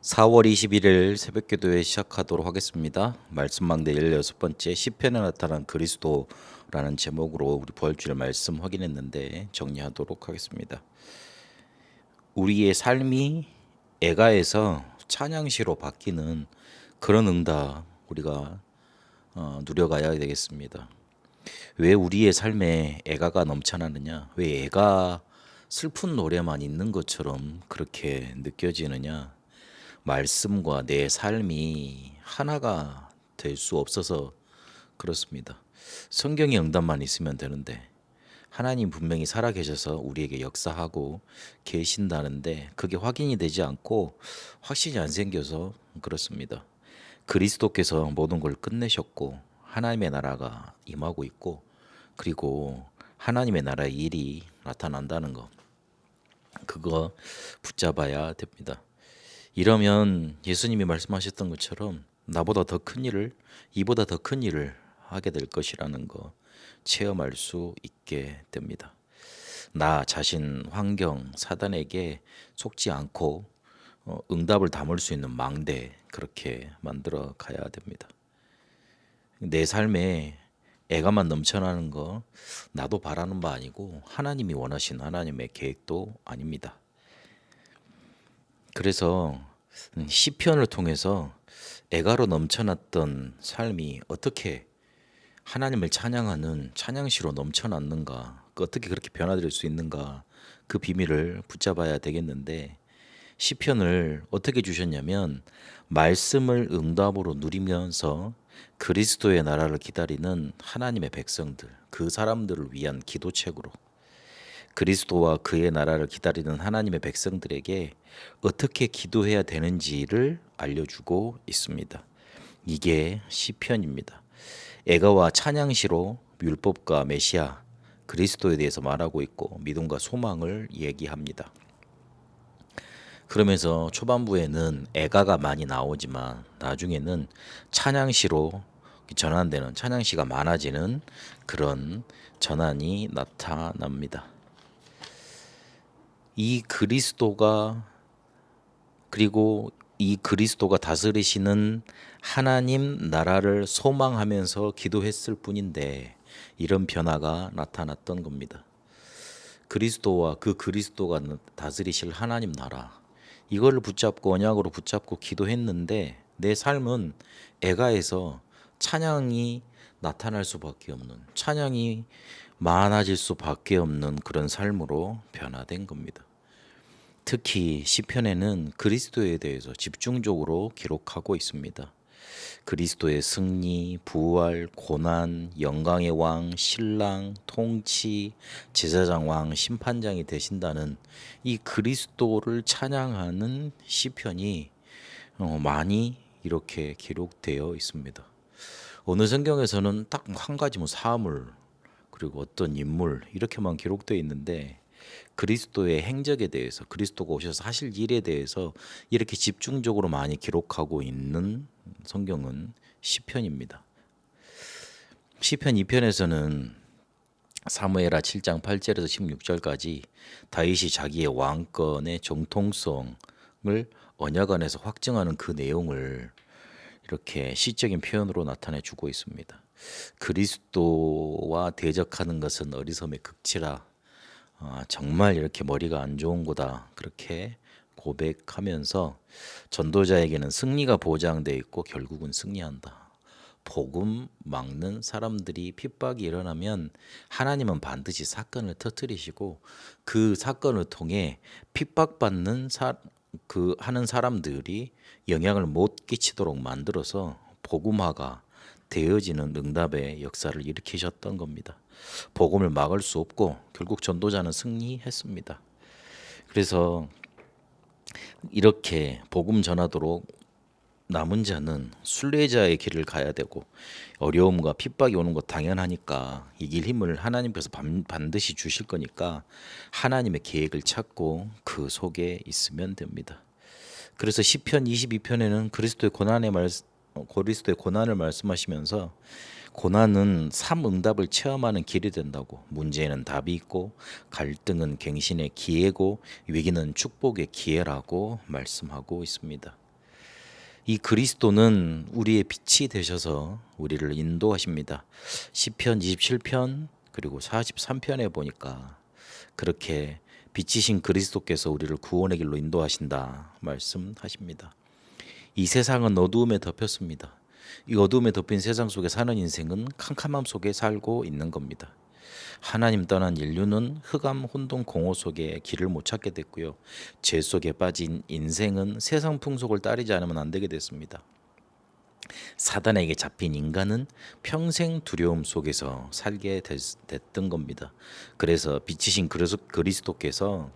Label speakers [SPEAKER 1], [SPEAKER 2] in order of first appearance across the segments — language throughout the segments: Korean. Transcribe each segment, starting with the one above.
[SPEAKER 1] 4월 21일 새벽기도회 시작하도록 하겠습니다. 말씀망대 16번째 시편에 나타난 그리스도라는 제목으로 우리 부활주일 말씀 확인했는데 정리하도록 하겠습니다. 우리의 삶이 애가에서 찬양시로 바뀌는 그런 응답 우리가 누려가야 되겠습니다. 왜 우리의 삶에 애가가 넘쳐나느냐? 왜 애가 슬픈 노래만 있는 것처럼 그렇게 느껴지느냐? 말씀과 내 삶이 하나가 될 수 없어서 그렇습니다. 성경의 응답만 있으면 되는데 하나님 분명히 살아계셔서 우리에게 역사하고 계신다는데 그게 확인이 되지 않고 확신이 안 생겨서 그렇습니다. 그리스도께서 모든 걸 끝내셨고 하나님의 나라가 임하고 있고 그리고 하나님의 나라의 일이 나타난다는 거 그거 붙잡아야 됩니다. 이러면 예수님이 말씀하셨던 것처럼 나보다 더 큰 일을 이보다 더 큰 일을 하게 될 것이라는 거 체험할 수 있게 됩니다. 나 자신, 환경, 사단에게 속지 않고 응답을 담을 수 있는 망대 그렇게 만들어 가야 됩니다. 내 삶에 애가만 넘쳐나는 거 나도 바라는 바 아니고 하나님이 원하신 하나님의 계획도 아닙니다. 그래서 시편을 통해서 애가로 넘쳐났던 삶이 어떻게 하나님을 찬양하는 찬양시로 넘쳐났는가, 어떻게 그렇게 변화될 수 있는가, 그 비밀을 붙잡아야 되겠는데 시편을 어떻게 주셨냐면 말씀을 응답으로 누리면서 그리스도의 나라를 기다리는 하나님의 백성들, 그 사람들을 위한 기도책으로 그리스도와 그의 나라를 기다리는 하나님의 백성들에게 어떻게 기도해야 되는지를 알려주고 있습니다. 이게 시편입니다. 애가와 찬양시로 율법과 메시아 그리스도에 대해서 말하고 있고 믿음과 소망을 얘기합니다. 그러면서 초반부에는 애가가 많이 나오지만 나중에는 찬양시로 전환되는 찬양시가 많아지는 그런 전환이 나타납니다. 이 그리스도가 그리고 이 그리스도가 다스리시는 하나님 나라를 소망하면서 기도했을 뿐인데 이런 변화가 나타났던 겁니다. 그리스도와 그 그리스도가 다스리실 하나님 나라 이거를 붙잡고 언약으로 붙잡고 기도했는데 내 삶은 애가에서 찬양이 나타날 수밖에 없는 찬양이 많아질 수밖에 없는 그런 삶으로 변화된 겁니다. 특히 시편에는 그리스도에 대해서 집중적으로 기록하고 있습니다. 그리스도의 승리, 부활, 고난, 영광의 왕, 신랑, 통치, 제사장 왕, 심판장이 되신다는 이 그리스도를 찬양하는 시편이 많이 이렇게 기록되어 있습니다. 어느 성경에서는 딱 한 가지 사물 그리고 어떤 인물 이렇게만 기록되어 있는데 그리스도의 행적에 대해서 그리스도가 오셔서 하실 일에 대해서 이렇게 집중적으로 많이 기록하고 있는 성경은 시편입니다. 시편 2편에서는 사무엘하 7장 8절에서 16절까지 다윗이 자기의 왕권의 정통성을 언약 안에서 확증하는 그 내용을 이렇게 시적인 표현으로 나타내 주고 있습니다. 그리스도와 대적하는 것은 어리석음의 극치라. 정말 이렇게 머리가 안 좋은 거다. 그렇게 고백하면서 전도자에게는 승리가 보장돼 있고 결국은 승리한다. 복음 막는 사람들이 핍박이 일어나면 하나님은 반드시 사건을 터뜨리시고 그 사건을 통해 핍박받는 하는 사람들이 영향을 못 끼치도록 만들어서 복음화가 되어지는 응답의 역사를 일으키셨던 겁니다. 복음을 막을 수 없고 결국 전도자는 승리했습니다. 그래서 이렇게 복음 전하도록 남은 자는 순례자의 길을 가야 되고 어려움과 핍박이 오는 것 당연하니까 이길 힘을 하나님께서 반드시 주실 거니까 하나님의 계획을 찾고 그 속에 있으면 됩니다. 그래서 시편 22편에는 그리스도의 고난을 말씀하시면서 고난은 삶 응답을 체험하는 길이 된다고 문제에는 답이 있고 갈등은 갱신의 기회고 위기는 축복의 기회라고 말씀하고 있습니다. 이 그리스도는 우리의 빛이 되셔서 우리를 인도하십니다. 시편 27편 그리고 43편에 보니까 그렇게 빛이신 그리스도께서 우리를 구원의 길로 인도하신다 말씀하십니다. 이 세상은 어두움에 덮였습니다. 이 어두움에 덮인 세상 속에 사는 인생은 캄캄함 속에 살고 있는 겁니다. 하나님 떠난 인류는 흑암 혼돈 공허 속에 길을 못 찾게 됐고요. 죄 속에 빠진 인생은 세상 풍속을 따르지 않으면 안 되게 됐습니다. 사단에게 잡힌 인간은 평생 두려움 속에서 살게 됐던 겁니다. 그래서 빛이신 그리스도께서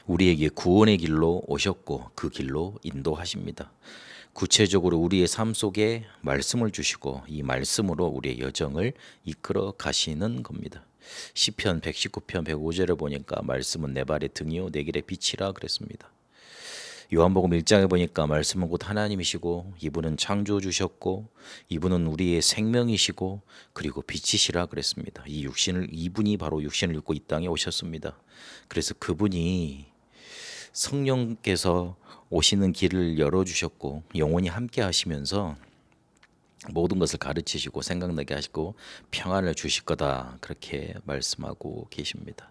[SPEAKER 1] 우리에게 구원의 길로 오셨고 그 길로 인도하십니다. 구체적으로 우리의 삶 속에 말씀을 주시고 이 말씀으로 우리의 여정을 이끌어 가시는 겁니다. 시편 119편 105절에 보니까 말씀은 내 발의 등이요 내 길의 빛이라 그랬습니다. 요한복음 1장에 보니까 말씀은 곧 하나님이시고 이분은 창조주셨고 이분은 우리의 생명이시고 그리고 빛이시라 그랬습니다. 이분이 바로 육신을 입고 이 땅에 오셨습니다. 그래서 그분이 성령께서 오시는 길을 열어주셨고 영원히 함께 하시면서 모든 것을 가르치시고 생각나게 하시고 평안을 주실 거다 그렇게 말씀하고 계십니다.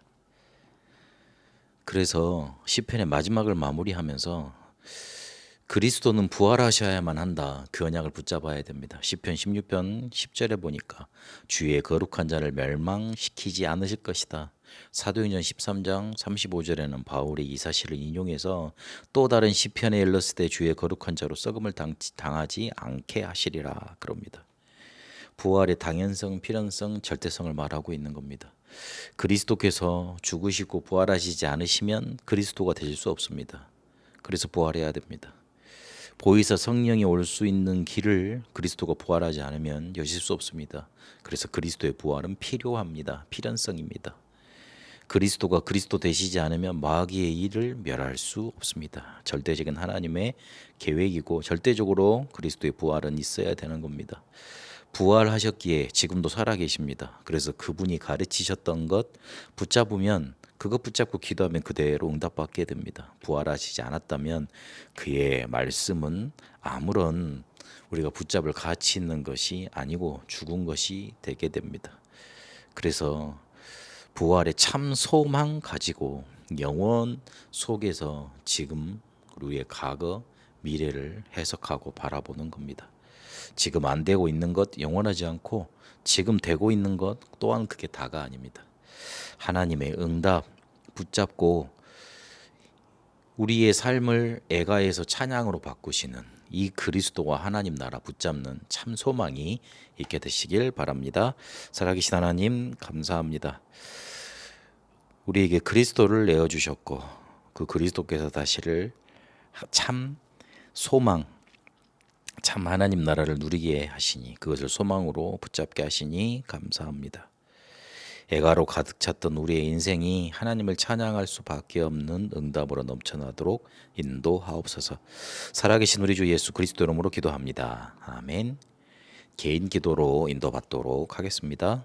[SPEAKER 1] 그래서 시편의 마지막을 마무리하면서 그리스도는 부활하셔야만 한다. 그 언약을 붙잡아야 됩니다. 시편 16편 10절에 보니까 주의 거룩한 자를 멸망시키지 않으실 것이다. 사도행전 13장 35절에는 바울이 이 사실을 인용해서 또 다른 시편에 일렀을 때 주의 거룩한 자로 썩음을 당하지 않게 하시리라 그럽니다. 부활의 당연성, 필연성, 절대성을 말하고 있는 겁니다. 그리스도께서 죽으시고 부활하시지 않으시면 그리스도가 되실 수 없습니다. 그래서 부활해야 됩니다. 보이사 성령이 올 수 있는 길을 그리스도가 부활하지 않으면 여실 수 없습니다. 그래서 그리스도의 부활은 필요합니다. 필연성입니다. 그리스도가 그리스도 되시지 않으면 마귀의 일을 멸할 수 없습니다. 절대적인 하나님의 계획이고 절대적으로 그리스도의 부활은 있어야 되는 겁니다. 부활하셨기에 지금도 살아계십니다. 그래서 그분이 가르치셨던 것 붙잡으면 그것 붙잡고 기도하면 그대로 응답받게 됩니다. 부활하시지 않았다면 그의 말씀은 아무런 우리가 붙잡을 가치 있는 것이 아니고 죽은 것이 되게 됩니다. 그래서 부활의 참 소망 가지고 영원 속에서 지금 우리의 과거 미래를 해석하고 바라보는 겁니다. 지금 안 되고 있는 것 영원하지 않고 지금 되고 있는 것 또한 그게 다가 아닙니다. 하나님의 응답 붙잡고 우리의 삶을 애가에서 찬양으로 바꾸시는 이 그리스도와 하나님 나라 붙잡는 참 소망이 있게 되시길 바랍니다. 살아계신 하나님 감사합니다. 우리에게 그리스도를 내어주셨고 그 그리스도께서 다시를 참 소망 참 하나님 나라를 누리게 하시니 그것을 소망으로 붙잡게 하시니 감사합니다. 애가로 가득 찼던 우리의 인생이 하나님을 찬양할 수밖에 없는 응답으로 넘쳐나도록 인도하옵소서. 살아계신 우리 주 예수 그리스도 이름으로 기도합니다. 아멘. 개인 기도로 인도받도록 하겠습니다.